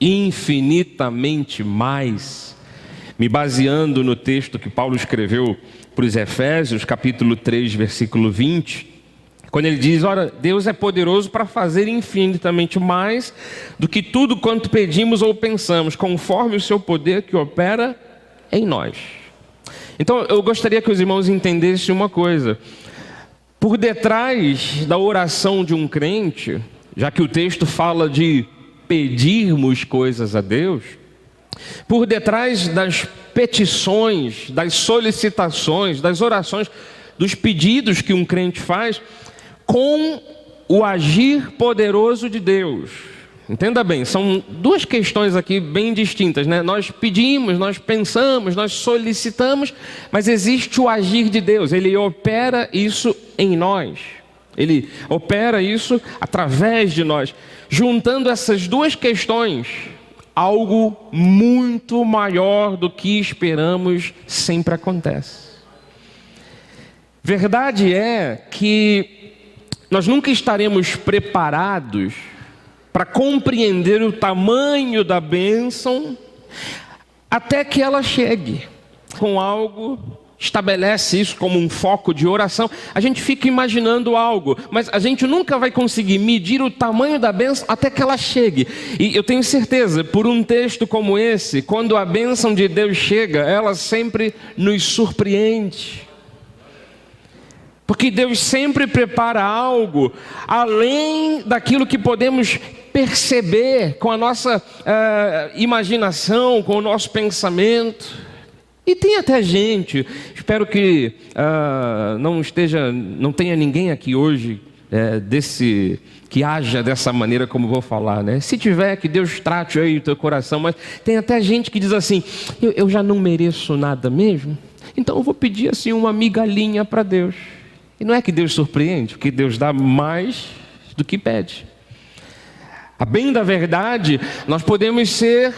infinitamente mais, me baseando no texto que Paulo escreveu para os Efésios, capítulo 3, versículo 20, quando ele diz: ora, Deus é poderoso para fazer infinitamente mais do que tudo quanto pedimos ou pensamos, conforme o seu poder que opera em nós. Então eu gostaria que os irmãos entendessem uma coisa: por detrás da oração de um crente, já que o texto fala de pedirmos coisas a Deus, por detrás das petições, das solicitações, das orações, dos pedidos que um crente faz, com o agir poderoso de Deus. Entenda bem, são duas questões aqui bem distintas, né? Nós pedimos, nós pensamos, nós solicitamos, mas existe o agir de Deus. Ele opera isso em nós. Ele opera isso através de nós. Juntando essas duas questões, algo muito maior do que esperamos sempre acontece. Verdade é que nós nunca estaremos preparados para compreender o tamanho da bênção até que ela chegue. Com algo, estabelece isso como um foco de oração, a gente fica imaginando algo, mas a gente nunca vai conseguir medir o tamanho da bênção até que ela chegue. E eu tenho certeza, por um texto como esse, quando a bênção de Deus chega, ela sempre nos surpreende. Porque Deus sempre prepara algo além daquilo que podemos perceber com a nossa imaginação, com o nosso pensamento. E tem até gente, espero que não tenha ninguém aqui hoje que haja dessa maneira como vou falar, né? Se tiver, que Deus trate aí o teu coração, mas tem até gente que diz assim: eu já não mereço nada mesmo, então eu vou pedir assim uma migalhinha para Deus. E não é que Deus surpreende, porque Deus dá mais do que pede. A bem da verdade, nós podemos ser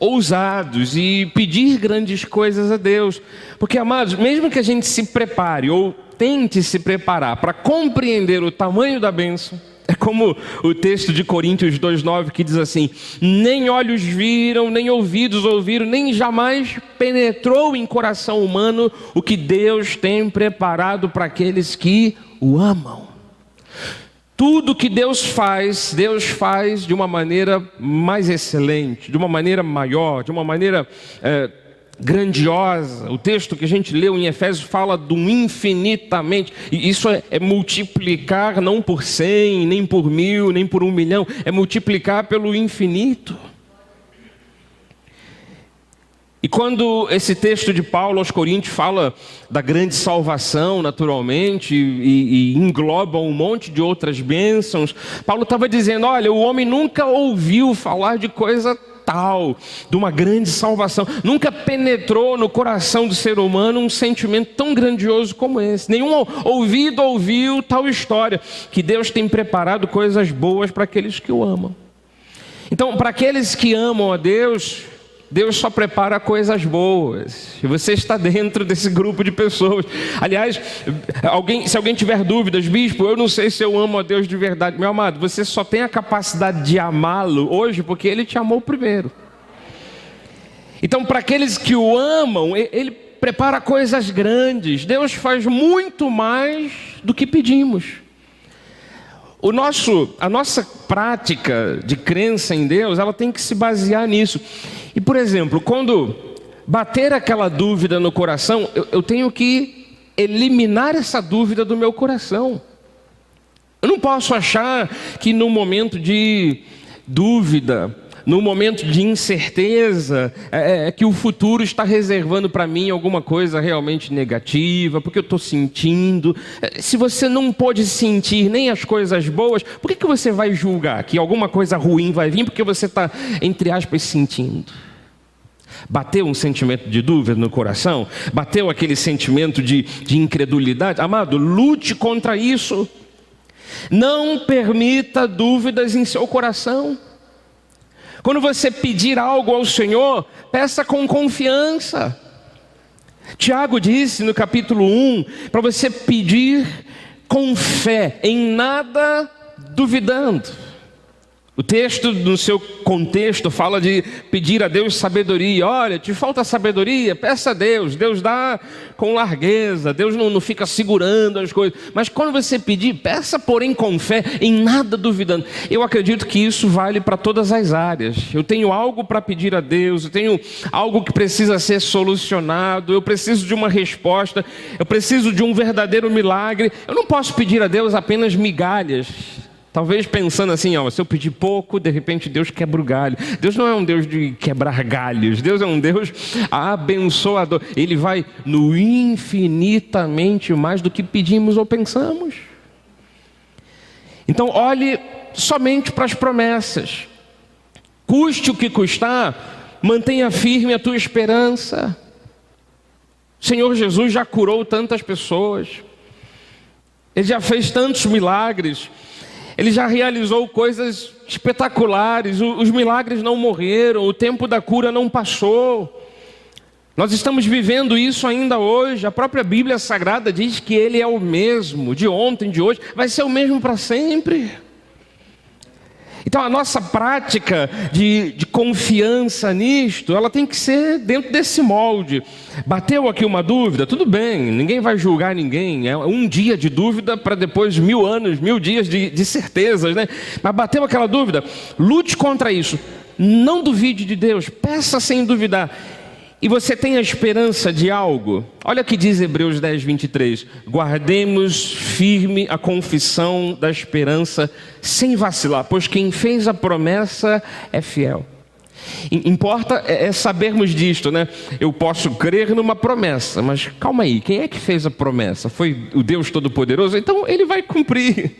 ousados e pedir grandes coisas a Deus, porque, amados, mesmo que a gente se prepare ou tente se preparar para compreender o tamanho da bênção, é como o texto de Coríntios 2,9 que diz assim: nem olhos viram, nem ouvidos ouviram, nem jamais penetrou em coração humano o que Deus tem preparado para aqueles que o amam. Tudo que Deus faz de uma maneira mais excelente, de uma maneira maior, de uma maneira grandiosa. O texto que a gente leu em Efésios fala do infinitamente, e isso é multiplicar não por 100, nem por 1000, nem por 1 milhão, é multiplicar pelo infinito. E quando esse texto de Paulo aos Coríntios fala da grande salvação, naturalmente, e engloba um monte de outras bênçãos, Paulo estava dizendo: olha, o homem nunca ouviu falar de coisa tal, de uma grande salvação, nunca penetrou no coração do ser humano um sentimento tão grandioso como esse. Nenhum ouvido ouviu tal história, que Deus tem preparado coisas boas para aqueles que o amam. Então, para aqueles que amam a Deus, Deus só prepara coisas boas. E você está dentro desse grupo de pessoas. Aliás, se alguém tiver dúvidas: bispo, eu não sei se eu amo a Deus de verdade. Meu amado, você só tem a capacidade de amá-lo hoje porque Ele te amou primeiro. Então, para aqueles que o amam, Ele prepara coisas grandes. Deus faz muito mais do que pedimos. A nossa prática de crença em Deus, ela tem que se basear nisso. E, por exemplo, quando bater aquela dúvida no coração, eu tenho que eliminar essa dúvida do meu coração. Eu não posso achar que no momento de dúvida, no momento de incerteza, que o futuro está reservando para mim alguma coisa realmente negativa, porque eu estou sentindo. Se você não pode sentir nem as coisas boas, por que você vai julgar que alguma coisa ruim vai vir porque você está, entre aspas, sentindo? Bateu um sentimento de dúvida no coração? Bateu aquele sentimento de incredulidade? Amado, lute contra isso. Não permita dúvidas em seu coração. Quando você pedir algo ao Senhor, peça com confiança. Tiago disse no capítulo 1, para você pedir com fé, em nada duvidando. O texto, no seu contexto, fala de pedir a Deus sabedoria. Olha, te falta sabedoria? Peça a Deus. Deus dá com largueza. Deus não fica segurando as coisas. Mas quando você pedir, peça, porém, com fé, em nada duvidando. Eu acredito que isso vale para todas as áreas. Eu tenho algo para pedir a Deus. Eu tenho algo que precisa ser solucionado. Eu preciso de uma resposta. Eu preciso de um verdadeiro milagre. Eu não posso pedir a Deus apenas migalhas. Talvez pensando assim, se eu pedir pouco, de repente Deus quebra o galho. Deus não é um Deus de quebrar galhos. Deus é um Deus abençoador. Ele vai no infinitamente mais do que pedimos ou pensamos. Então olhe somente para as promessas. Custe o que custar, mantenha firme a tua esperança. O Senhor Jesus já curou tantas pessoas. Ele já fez tantos milagres. Ele já realizou coisas espetaculares, os milagres não morreram, o tempo da cura não passou. Nós estamos vivendo isso ainda hoje. A própria Bíblia Sagrada diz que Ele é o mesmo, de ontem, de hoje, vai ser o mesmo para sempre. Então a nossa prática de confiança nisto, ela tem que ser dentro desse molde. Bateu aqui uma dúvida? Tudo bem, ninguém vai julgar ninguém. É um dia de dúvida para depois 1000 anos, 1000 dias de certezas, né? Mas bateu aquela dúvida? Lute contra isso. Não duvide de Deus, peça sem duvidar. E você tem a esperança de algo? Olha o que diz Hebreus 10, 23. Guardemos firme a confissão da esperança sem vacilar, pois quem fez a promessa é fiel. Importa é sabermos disto, né? Eu posso crer numa promessa, mas calma aí, quem é que fez a promessa? Foi o Deus Todo-Poderoso? Então Ele vai cumprir.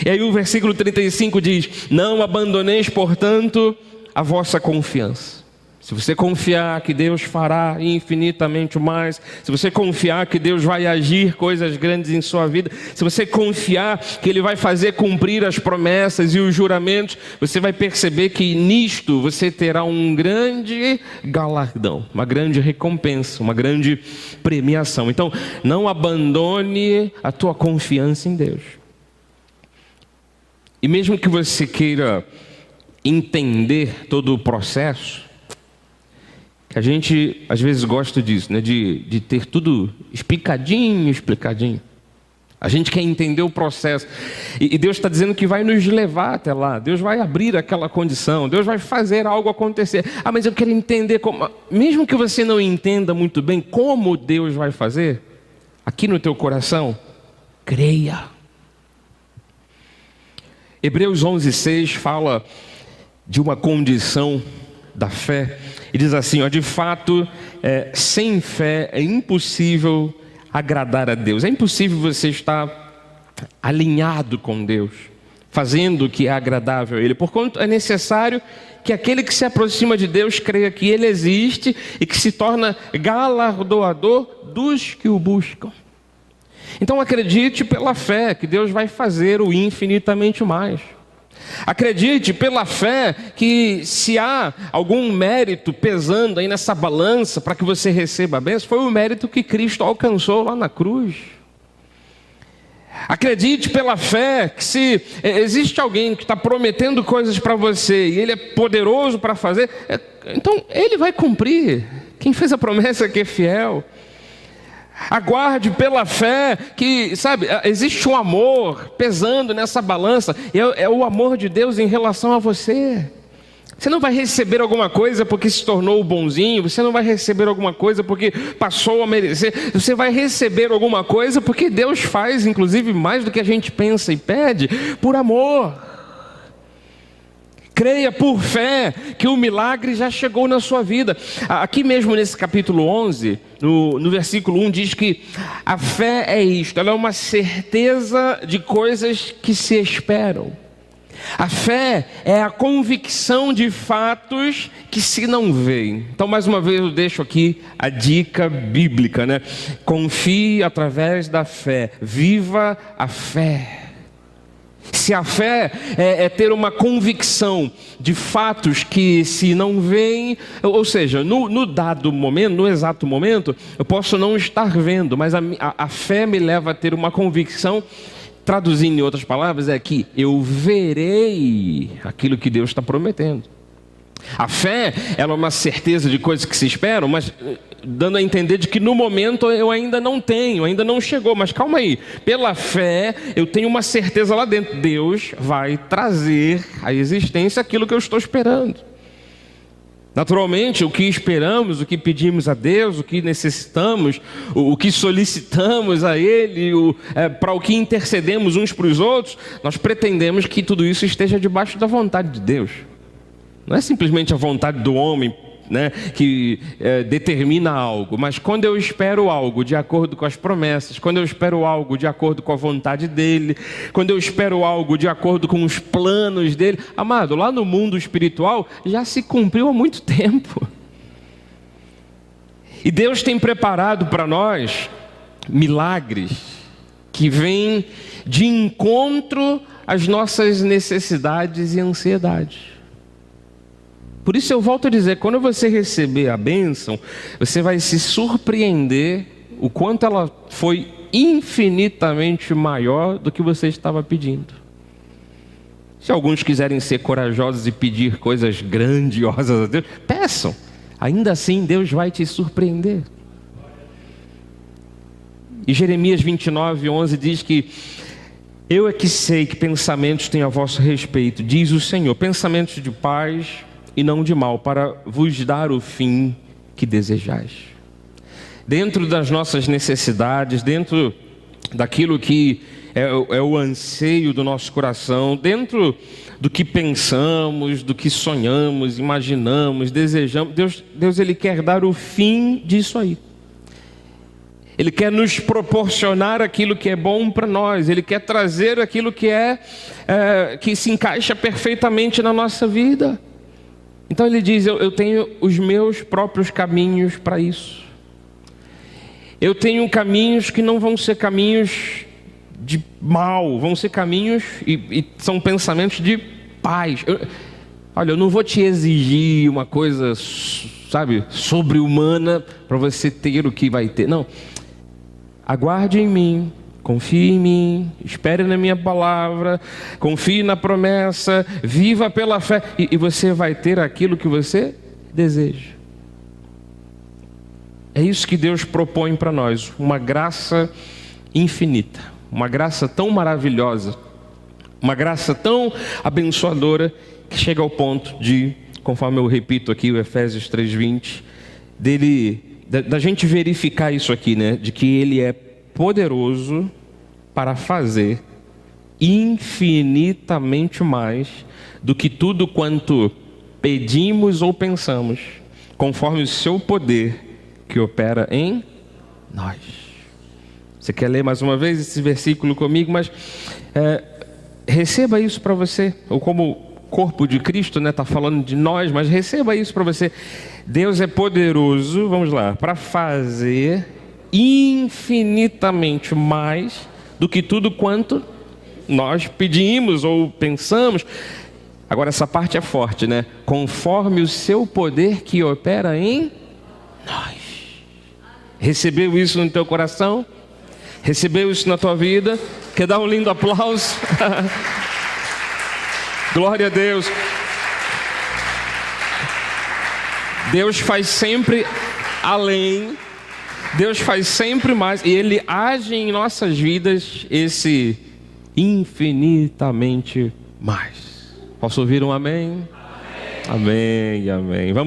E aí o versículo 35 diz: não abandoneis, portanto, a vossa confiança. Se você confiar que Deus fará infinitamente mais, se você confiar que Deus vai agir coisas grandes em sua vida, se você confiar que Ele vai fazer cumprir as promessas e os juramentos, você vai perceber que nisto você terá um grande galardão, uma grande recompensa, uma grande premiação. Então, não abandone a tua confiança em Deus. E mesmo que você queira entender todo o processo, a gente às vezes gosta disso, né? De ter tudo explicadinho. A gente quer entender o processo. E Deus está dizendo que vai nos levar até lá. Deus vai abrir aquela condição. Deus vai fazer algo acontecer. Mas eu quero entender como. Mesmo que você não entenda muito bem como Deus vai fazer, aqui no teu coração, creia. Hebreus 11:6 fala de uma condição da fé, e diz assim, de fato, sem fé é impossível agradar a Deus. É impossível você estar alinhado com Deus, fazendo o que é agradável a Ele. Porquanto é necessário que aquele que se aproxima de Deus creia que Ele existe e que se torna galardoador dos que o buscam. Então acredite pela fé que Deus vai fazer o infinitamente mais. Acredite pela fé que se há algum mérito pesando aí nessa balança para que você receba a bênção, foi o mérito que Cristo alcançou lá na cruz. Acredite pela fé que se existe alguém que está prometendo coisas para você e Ele é poderoso para fazer, então Ele vai cumprir. Quem fez a promessa é que é fiel. Aguarde pela fé que, existe um amor pesando nessa balança. É o amor de Deus em relação a você. Você não vai receber alguma coisa porque se tornou bonzinho. Você não vai receber alguma coisa porque passou a merecer. Você vai receber alguma coisa porque Deus faz, inclusive, mais do que a gente pensa e pede, por amor. Creia por fé que o milagre já chegou na sua vida. Aqui mesmo nesse capítulo 11, no versículo 1, diz que a fé é isto, ela é uma certeza de coisas que se esperam. A fé é a convicção de fatos que se não veem. Então, mais uma vez, eu deixo aqui a dica bíblica, né? Confie através da fé, viva a fé. Se a fé é ter uma convicção de fatos que se não veem, ou seja, no dado momento, no exato momento, eu posso não estar vendo, mas a fé me leva a ter uma convicção Traduzindo em outras palavras, é que eu verei aquilo que Deus está prometendo. A fé, ela é uma certeza de coisas que se esperam, mas dando a entender de que no momento eu ainda não tenho, ainda não chegou. Mas calma aí, pela fé eu tenho uma certeza lá dentro. Deus vai trazer à existência aquilo que eu estou esperando. Naturalmente, o que esperamos, o que pedimos a Deus, o que necessitamos, o que solicitamos a Ele, para o que intercedemos uns para os outros, nós pretendemos que tudo isso esteja debaixo da vontade de Deus. Não é simplesmente a vontade do homem, né, que determina algo, mas quando eu espero algo de acordo com as promessas, quando eu espero algo de acordo com a vontade dele, quando eu espero algo de acordo com os planos dele, amado, lá no mundo espiritual já se cumpriu há muito tempo. E Deus tem preparado para nós milagres que vêm de encontro às nossas necessidades e ansiedades. Por isso eu volto a dizer, quando você receber a bênção, você vai se surpreender o quanto ela foi infinitamente maior do que você estava pedindo. Se alguns quiserem ser corajosos e pedir coisas grandiosas a Deus, peçam. Ainda assim Deus vai te surpreender. E Jeremias 29:11 diz que eu é que sei que pensamentos tenho a vosso respeito, diz o Senhor, pensamentos de paz e não de mal, para vos dar o fim que desejais. Dentro das nossas necessidades, dentro daquilo que é o anseio do nosso coração, dentro do que pensamos, do que sonhamos, imaginamos, desejamos, Deus ele quer dar o fim disso aí. Ele quer nos proporcionar aquilo que é bom para nós. Ele quer trazer aquilo que que se encaixa perfeitamente na nossa vida. Então ele diz, eu tenho os meus próprios caminhos para isso. Eu tenho caminhos que não vão ser caminhos de mal, vão ser caminhos e são pensamentos de paz. Olha, eu não vou te exigir uma coisa, sabe, sobre-humana para você ter o que vai ter. Não, aguarde em mim. Confie em mim, espere na minha palavra, confie na promessa, viva pela fé e você vai ter aquilo que você deseja. É isso que Deus propõe para nós, uma graça infinita, uma graça tão maravilhosa, uma graça tão abençoadora que chega ao ponto de, conforme eu repito aqui o Efésios 3:20, da gente verificar isso aqui, né, de que Ele é poderoso para fazer infinitamente mais do que tudo quanto pedimos ou pensamos, conforme o seu poder que opera em nós. Você quer ler mais uma vez esse versículo comigo? Mas receba isso para você, ou como corpo de Cristo, né, está falando de nós, mas receba isso para você. Deus é poderoso, vamos lá, para fazer infinitamente mais do que tudo quanto nós pedimos ou pensamos. Agora essa parte é forte, né? Conforme o seu poder que opera em nós. Recebeu isso no teu coração? Recebeu isso na tua vida? Quer dar um lindo aplauso? Glória a Deus. Deus faz sempre além. Deus faz sempre mais e Ele age em nossas vidas esse infinitamente mais. Posso ouvir um amém? Amém, amém. Vamos